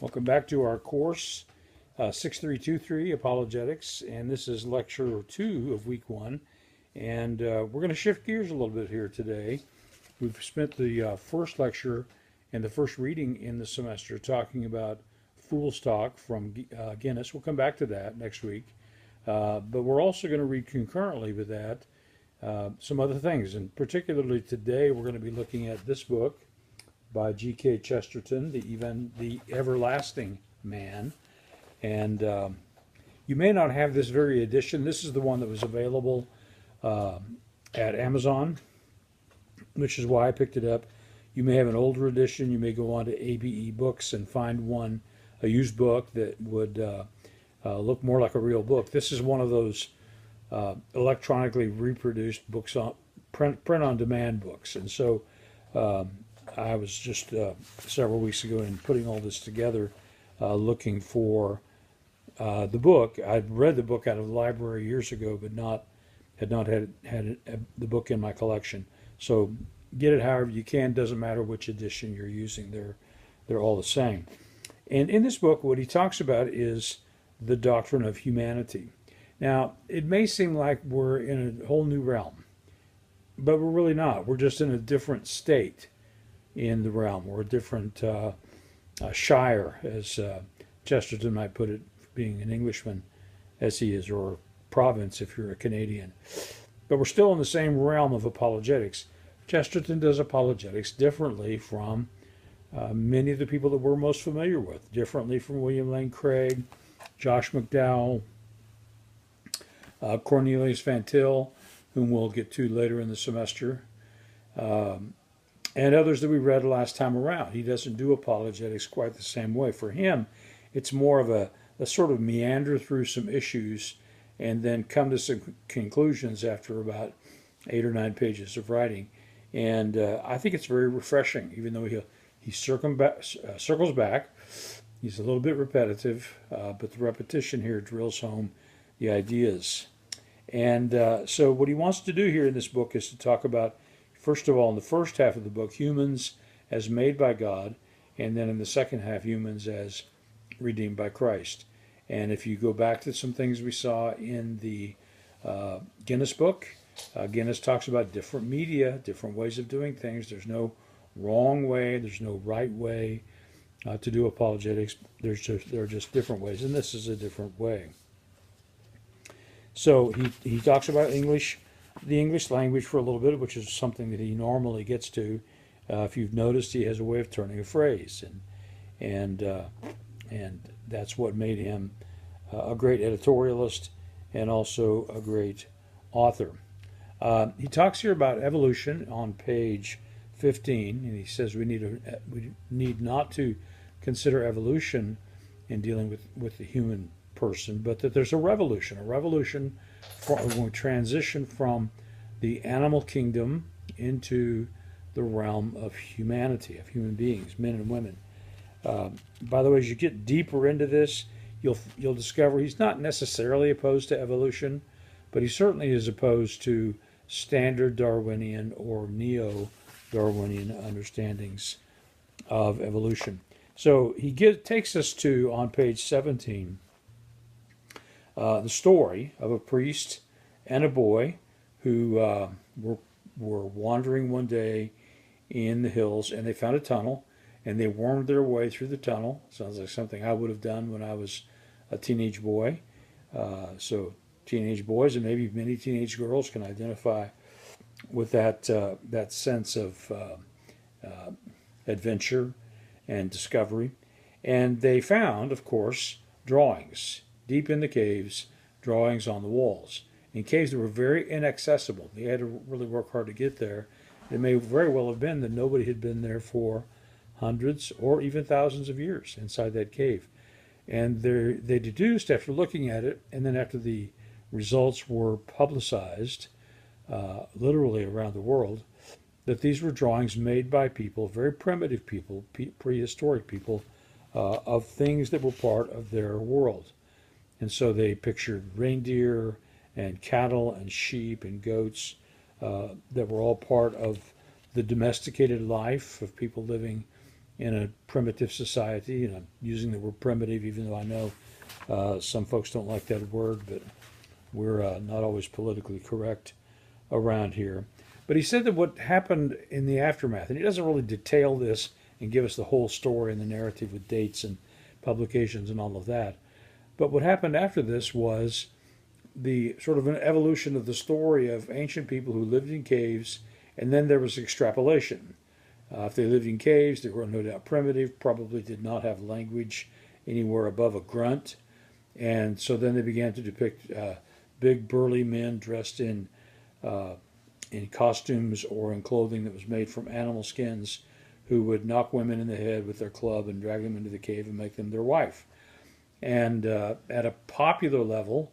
Welcome back to our course 6323 Apologetics, and this is lecture 2 of week 1. And we're going to shift gears a little bit here today. We've spent the first lecture and the first reading in the semester talking about fool's talk from Guinness. We'll come back to that next week. But we're also going to read concurrently with that some other things. And particularly today, we're going to be looking at this book by G.K. Chesterton, the Everlasting Man. And you may not have this very edition. This is the one that was available at Amazon, which is why I picked it up. You may have an older edition. You may go on to ABE Books and find one, a used book that would look more like a real book. This is one of those electronically reproduced books on print on demand books. And so I was just several weeks ago in putting all this together, looking for the book. I'd read the book out of the library years ago, but had not had the book in my collection. So get it however you can. Doesn't matter which edition you're using. They're all the same. And in this book, what he talks about is the doctrine of humanity. Now, it may seem like we're in a whole new realm, but we're really not. We're just in a different state in the realm. We're a different shire, as Chesterton might put it, being an Englishman as he is, or province if you're a Canadian. But we're still in the same realm of apologetics. Chesterton does apologetics differently from many of the people that we're most familiar with, differently from William Lane Craig, Josh McDowell, Cornelius Van Til, whom we'll get to later in the semester, and others that we read last time around. He doesn't do apologetics quite the same way. For him, it's more of a sort of meander through some issues and then come to some conclusions after about 8 or 9 pages of writing. And I think it's very refreshing, even though he circles back. He's a little bit repetitive, but the repetition here drills home the ideas. And so what he wants to do here in this book is to talk about, first of all, in the first half of the book, humans as made by God, and then in the second half, humans as redeemed by Christ. And if you go back to some things we saw in the Guinness book, Guinness talks about different media, different ways of doing things. There's no wrong way, there's no right way to do apologetics. There are just different ways, and this is a different way. So he talks about the English language for a little bit, which is something that he normally gets to. If you've noticed, he has a way of turning a phrase, and that's what made him a great editorialist and also a great author. He talks here about evolution on page 15, and he says we need not to consider evolution in dealing with the human person, but that there's a revolution when we transition from the animal kingdom into the realm of humanity, of human beings, men and women. By the way, as you get deeper into this, you'll discover he's not necessarily opposed to evolution, but he certainly is opposed to standard Darwinian or neo-Darwinian understandings of evolution. So he takes us to, on page 17, the story of a priest and a boy who were wandering one day in the hills, and they found a tunnel, and they wormed their way through the tunnel. Sounds like something I would have done when I was a teenage boy. So teenage boys, and maybe many teenage girls, can identify with that sense of adventure and discovery. And they found, of course, drawings deep in the caves, drawings on the walls. In caves that were very inaccessible. They had to really work hard to get there. It may very well have been that nobody had been there for hundreds or even thousands of years inside that cave. And they deduced, after looking at it, and then after the results were publicized literally around the world, that these were drawings made by people, very primitive people, prehistoric people, of things that were part of their world. And so they pictured reindeer and cattle and sheep and goats that were all part of the domesticated life of people living in a primitive society. And I'm using the word primitive, even though I know some folks don't like that word, but we're not always politically correct around here. But he said that what happened in the aftermath, and he doesn't really detail this and give us the whole story and the narrative with dates and publications and all of that. But what happened after this was the sort of an evolution of the story of ancient people who lived in caves, and then there was extrapolation. If they lived in caves, they were no doubt primitive, probably did not have language anywhere above a grunt. And so then they began to depict big burly men dressed in costumes or in clothing that was made from animal skins, who would knock women in the head with their club and drag them into the cave and make them their wife. And at a popular level,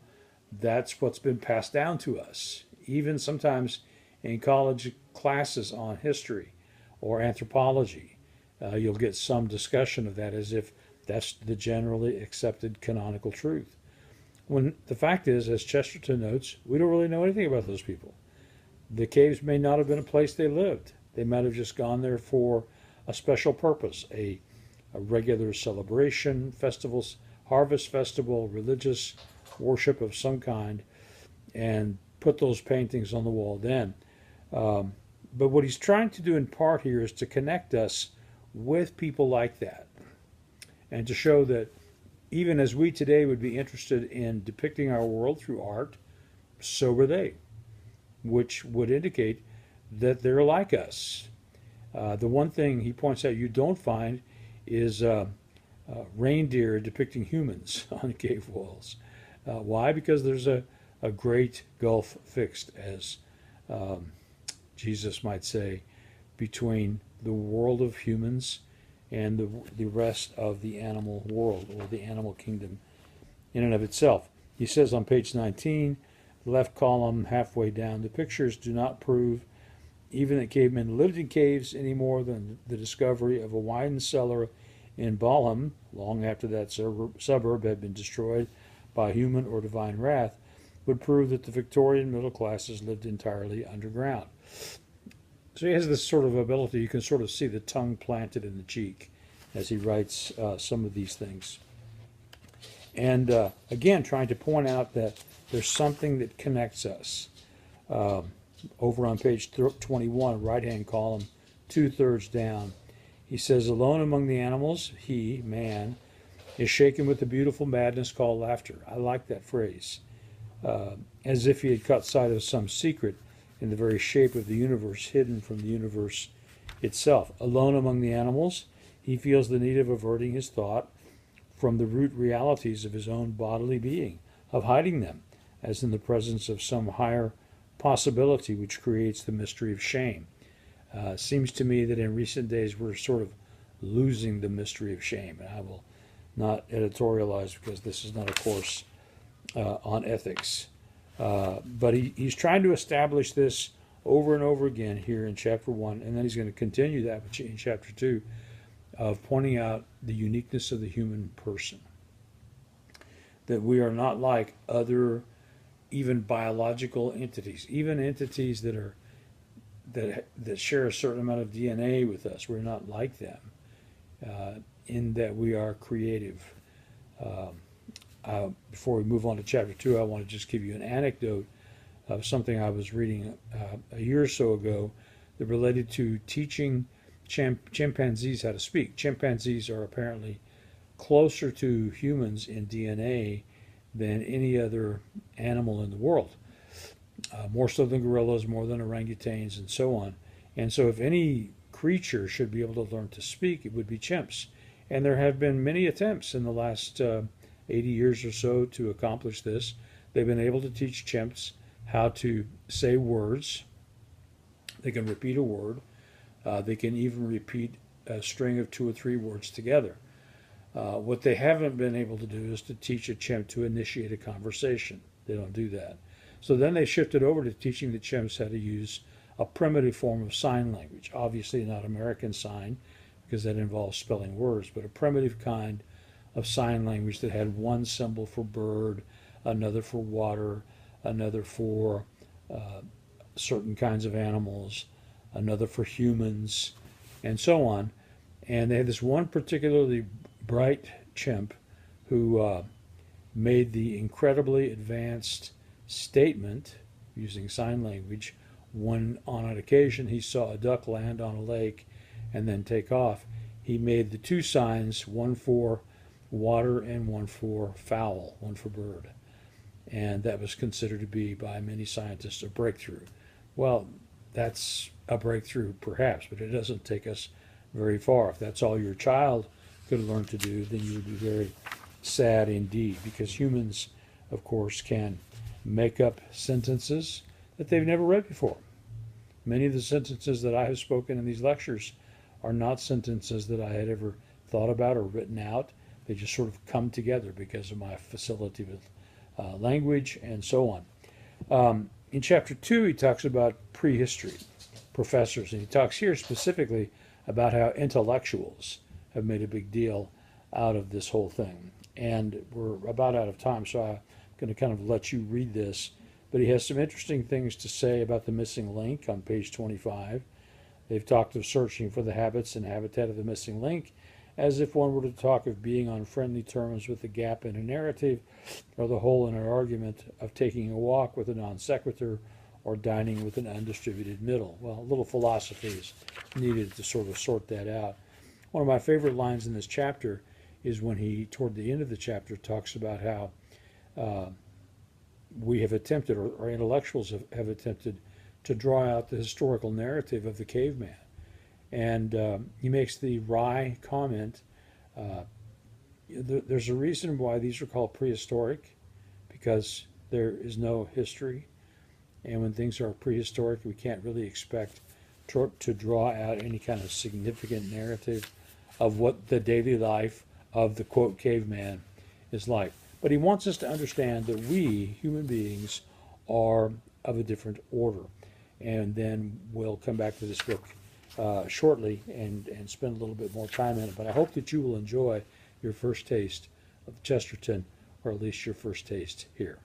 that's what's been passed down to us. Even sometimes in college classes on history or anthropology, you'll get some discussion of that as if that's the generally accepted canonical truth. When the fact is, as Chesterton notes, we don't really know anything about those people. The caves may not have been a place they lived. They might have just gone there for a special purpose, a regular celebration, festivals, harvest festival, religious worship of some kind, and put those paintings on the wall then. But what he's trying to do in part here is to connect us with people like that, and to show that even as we today would be interested in depicting our world through art, so were they, which would indicate that they're like us. The one thing he points out you don't find is reindeer depicting humans on cave walls. Why? Because there's a great gulf fixed, as Jesus might say, between the world of humans and the rest of the animal world, or the animal kingdom in and of itself. He says on page 19, left column halfway down, the pictures do not prove even that cavemen lived in caves any more than the discovery of a wine cellar in Balham, long after that suburb had been destroyed by human or divine wrath, would prove that the Victorian middle classes lived entirely underground. So he has this sort of ability, you can sort of see the tongue planted in the cheek as he writes some of these things. And again, trying to point out that there's something that connects us. Over on page 21, right-hand column, 2/3 down, he says, alone among the animals, he, man, is shaken with the beautiful madness called laughter. I like that phrase. As if he had caught sight of some secret in the very shape of the universe, hidden from the universe itself. Alone among the animals, he feels the need of averting his thought from the root realities of his own bodily being, of hiding them, as in the presence of some higher possibility which creates the mystery of shame. Seems to me that in recent days we're sort of losing the mystery of shame. And I will not editorialize because this is not a course on ethics. But he's trying to establish this over and over again here in chapter 1, and then he's going to continue that in chapter 2, of pointing out the uniqueness of the human person. That we are not like other even biological entities, even entities that share a certain amount of DNA with us. We're not like them in that we are creative. Before we move on to chapter 2, I want to just give you an anecdote of something I was reading a year or so ago that related to teaching chimpanzees how to speak. Chimpanzees are apparently closer to humans in DNA than any other animal in the world. More so than gorillas, more than orangutans, and so on. And so if any creature should be able to learn to speak, it would be chimps. And there have been many attempts in the last 80 years or so to accomplish this. They've been able to teach chimps how to say words. They can repeat a word. They can even repeat a string of 2 or 3 words together. What they haven't been able to do is to teach a chimp to initiate a conversation. They don't do that. So then they shifted over to teaching the chimps how to use a primitive form of sign language. Obviously not American Sign, because that involves spelling words, but a primitive kind of sign language that had one symbol for bird, another for water, another for certain kinds of animals, another for humans, and so on. And they had this one particularly bright chimp who made the incredibly advanced statement using sign language when on an occasion he saw a duck land on a lake and then take off. He made the two signs, one for water and one for fowl, one for bird. And that was considered to be by many scientists a breakthrough. Well, that's a breakthrough perhaps, but it doesn't take us very far. If that's all your child could learn to do, then you would be very sad indeed, because humans, of course, can make up sentences that they've never read before. Many of the sentences that I have spoken in these lectures are not sentences that I had ever thought about or written out. They just sort of come together because of my facility with language and so on. In chapter 2, he talks about prehistory professors, and he talks here specifically about how intellectuals have made a big deal out of this whole thing. And we're about out of time, so I'm going to kind of let you read this. But he has some interesting things to say about the missing link on page 25. They've talked of searching for the habits and habitat of the missing link, as if one were to talk of being on friendly terms with the gap in a narrative, or the hole in an argument, of taking a walk with a non sequitur, or dining with an undistributed middle. Well, a little philosophy is needed to sort of sort that out. One of my favorite lines in this chapter is when he, toward the end of the chapter, talks about how we have attempted, or intellectuals have attempted, to draw out the historical narrative of the caveman. And he makes the wry comment, there's a reason why these are called prehistoric, because there is no history. And when things are prehistoric, we can't really expect to draw out any kind of significant narrative of what the daily life of the, quote, caveman is like. But he wants us to understand that we, human beings, are of a different order. And then we'll come back to this book shortly and spend a little bit more time in it. But I hope that you will enjoy your first taste of Chesterton, or at least your first taste here.